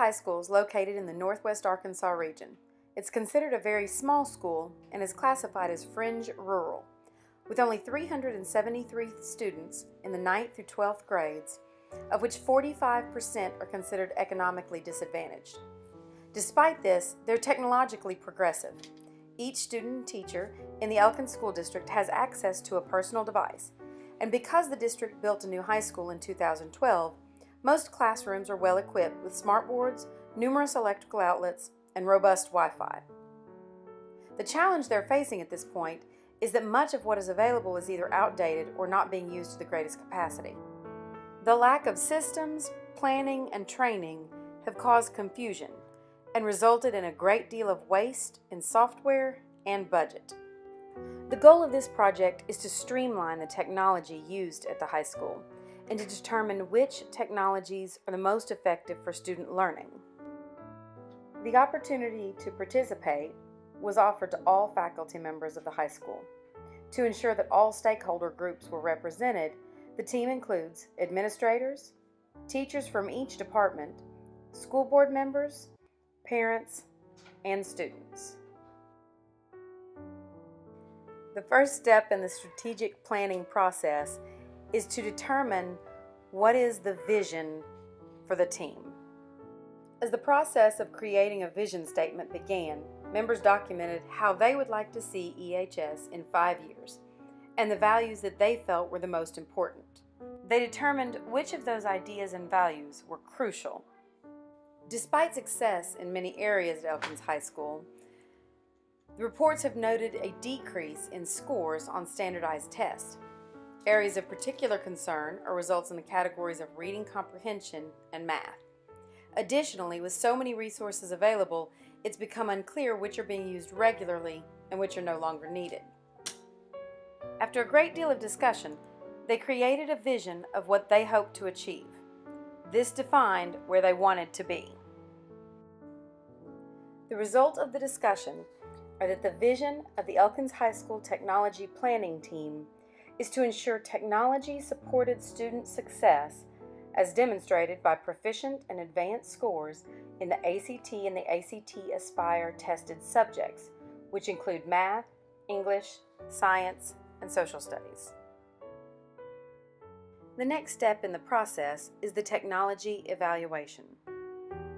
High School is located in the Northwest Arkansas region. It's considered a very small school and is classified as fringe rural, with only 373 students in the 9th through 12th grades, of which 45% are considered economically disadvantaged. Despite this, they're technologically progressive. Each student and teacher in the Elkins School District has access to a personal device, and because the district built a new high school in 2012, most classrooms are well equipped with smartboards, numerous electrical outlets, and robust Wi-Fi. The challenge they're facing at this point is that much of what is available is either outdated or not being used to the greatest capacity. The lack of systems, planning, and training have caused confusion and resulted in a great deal of waste in software and budget. The goal of this project is to streamline the technology used at the high school and to determine which technologies are the most effective for student learning. The opportunity to participate was offered to all faculty members of the high school. To ensure that all stakeholder groups were represented, the team includes administrators, teachers from each department, school board members, parents, and students. The first step in the strategic planning process is to determine what is the vision for the team. As the process of creating a vision statement began, members documented how they would like to see EHS in 5 years and the values that they felt were the most important. They determined which of those ideas and values were crucial. Despite success in many areas at Elkins High School, the reports have noted a decrease in scores on standardized tests. Areas of particular concern are results in the categories of reading comprehension and math. Additionally, with so many resources available, it's become unclear which are being used regularly and which are no longer needed. After a great deal of discussion, they created a vision of what they hoped to achieve. This defined where they wanted to be. The result of the discussion are that the vision of the Elkins High School Technology Planning Team is to ensure technology-supported student success as demonstrated by proficient and advanced scores in the ACT and the ACT Aspire tested subjects, which include math, English, science, and social studies. The next step in the process is the technology evaluation.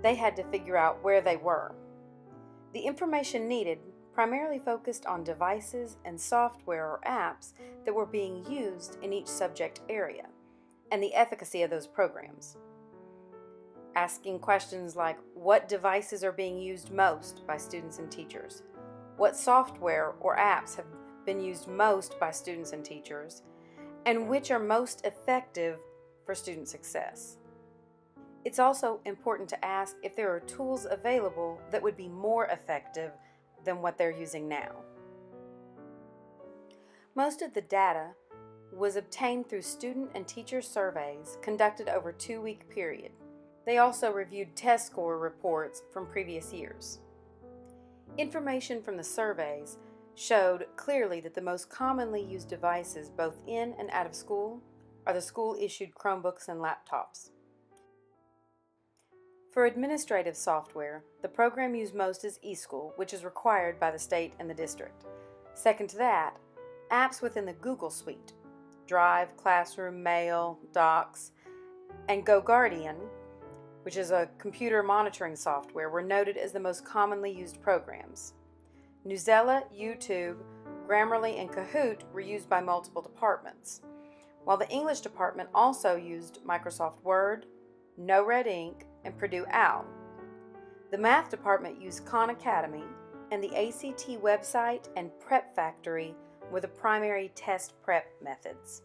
They had to figure out where they were. The information needed primarily focused on devices and software or apps that were being used in each subject area and the efficacy of those programs. Asking questions like what devices are being used most by students and teachers, what software or apps have been used most by students and teachers, and which are most effective for student success. It's also important to ask if there are tools available that would be more effective than what they're using now. Most of the data was obtained through student and teacher surveys conducted over a 2-week period. They also reviewed test score reports from previous years. Information from the surveys showed clearly that the most commonly used devices both in and out of school are the school-issued Chromebooks and laptops. For administrative software, the program used most is eSchool, which is required by the state and the district. Second to that, apps within the Google Suite, Drive, Classroom, Mail, Docs, and GoGuardian, which is a computer monitoring software, were noted as the most commonly used programs. Newsela, YouTube, Grammarly, and Kahoot were used by multiple departments, while the English department also used Microsoft Word, No Red Ink, and Purdue OWL. The math department used Khan Academy, and the ACT website and Prep Factory were the primary test prep methods.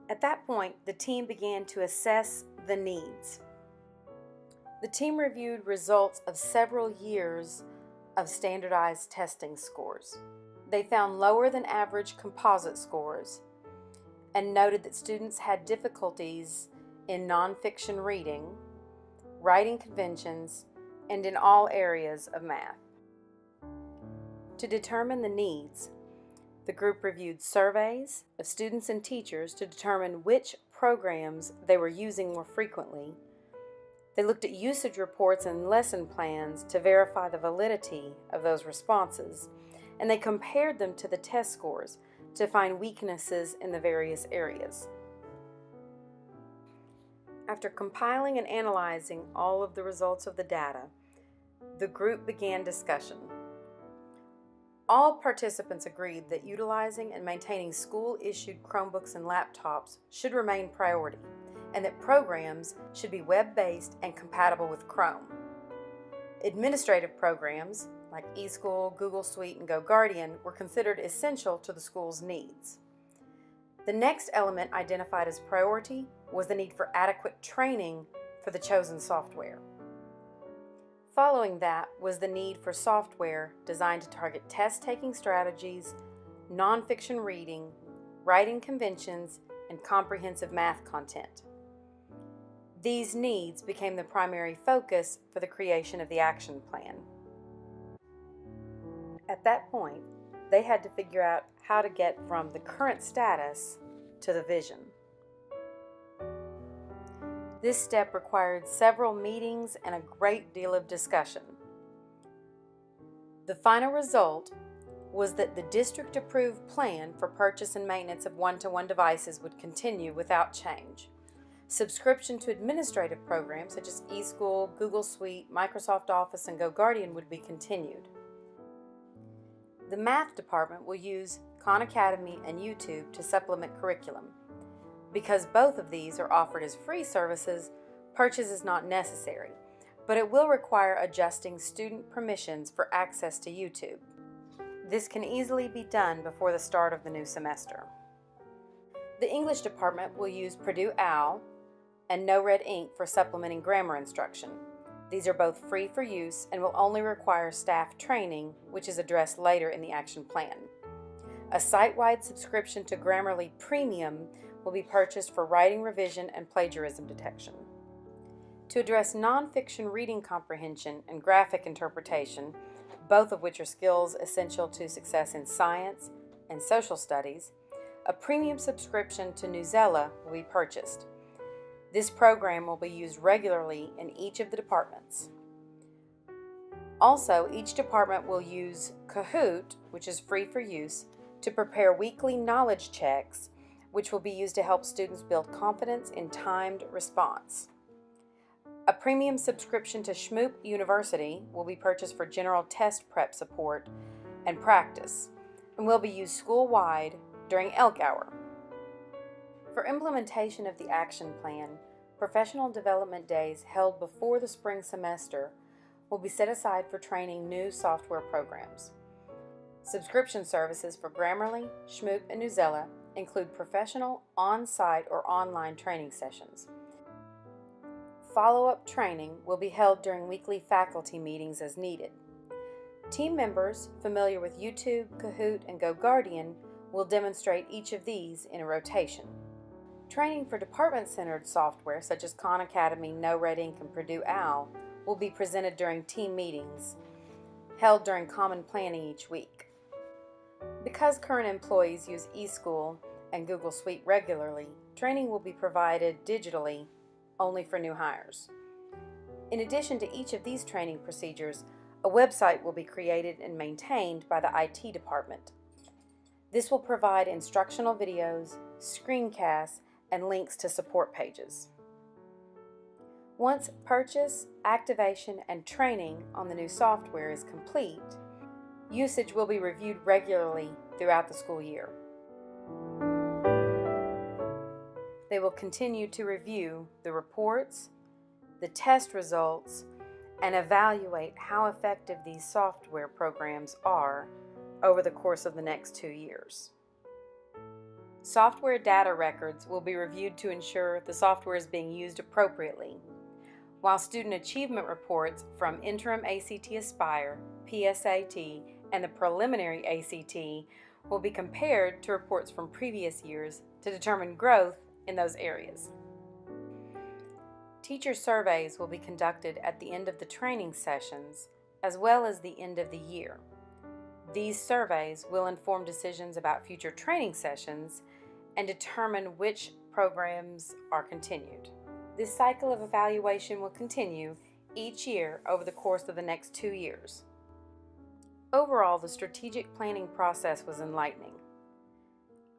At that point, the team began to assess the needs. The team reviewed results of several years of standardized testing scores. They found lower than average composite scores and noted that students had difficulties in nonfiction reading, writing conventions, and in all areas of math. To determine the needs, the group reviewed surveys of students and teachers to determine which programs they were using more frequently They looked at usage reports and lesson plans to verify the validity of those responses, and they compared them to the test scores to find weaknesses in the various areas. After compiling and analyzing all of the results of the data, the group began discussion. All participants agreed that utilizing and maintaining school-issued Chromebooks and laptops should remain priority, and that programs should be web-based and compatible with Chrome. Administrative programs like eSchool, Google Suite, and GoGuardian were considered essential to the school's needs. The next element identified as priority was the need for adequate training for the chosen software. Following that was the need for software designed to target test-taking strategies, nonfiction reading, writing conventions, and comprehensive math content. These needs became the primary focus for the creation of the action plan. At that point, they had to figure out how to get from the current status to the vision. This step required several meetings and a great deal of discussion. The final result was that the district-approved plan for purchase and maintenance of one-to-one devices would continue without change. Subscription to administrative programs such as eSchool, Google Suite, Microsoft Office, and GoGuardian would be continued. The math department will use Khan Academy and YouTube to supplement curriculum. Because both of these are offered as free services, purchase is not necessary, but it will require adjusting student permissions for access to YouTube. This can easily be done before the start of the new semester. The English department will use Purdue OWL and No-Red Ink for supplementing grammar instruction. These are both free for use and will only require staff training, which is addressed later in the action plan. A site-wide subscription to Grammarly Premium will be purchased for writing revision and plagiarism detection. To address nonfiction reading comprehension and graphic interpretation, both of which are skills essential to success in science and social studies, a premium subscription to Newsela will be purchased. This program will be used regularly in each of the departments. Also, each department will use Kahoot, which is free for use, to prepare weekly knowledge checks, which will be used to help students build confidence in timed response. A premium subscription to Shmoop University will be purchased for general test prep support and practice, and will be used school-wide during ELK Hour. For implementation of the action plan, professional development days held before the spring semester will be set aside for training new software programs. Subscription services for Grammarly, Shmoop, and Newsela include professional, on-site, or online training sessions. Follow-up training will be held during weekly faculty meetings as needed. Team members familiar with YouTube, Kahoot, and GoGuardian will demonstrate each of these in a rotation. Training for department-centered software such as Khan Academy, No-Red Ink, and Purdue OWL will be presented during team meetings held during common planning each week. Because current employees use eSchool and Google Suite regularly, training will be provided digitally only for new hires. In addition to each of these training procedures, a website will be created and maintained by the IT department. This will provide instructional videos, screencasts, and links to support pages. Once purchase, activation, and training on the new software is complete, usage will be reviewed regularly throughout the school year. They will continue to review the reports, the test results, and evaluate how effective these software programs are over the course of the next 2 years. Software data records will be reviewed to ensure the software is being used appropriately, while student achievement reports from Interim ACT Aspire, PSAT, and the Preliminary ACT will be compared to reports from previous years to determine growth in those areas. Teacher surveys will be conducted at the end of the training sessions as well as the end of the year. These surveys will inform decisions about future training sessions and determine which programs are continued. This cycle of evaluation will continue each year over the course of the next 2 years. Overall, the strategic planning process was enlightening.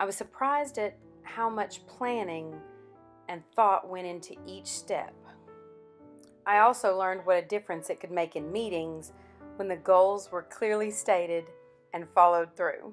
I was surprised at how much planning and thought went into each step. I also learned what a difference it could make in meetings when the goals were clearly stated and followed through.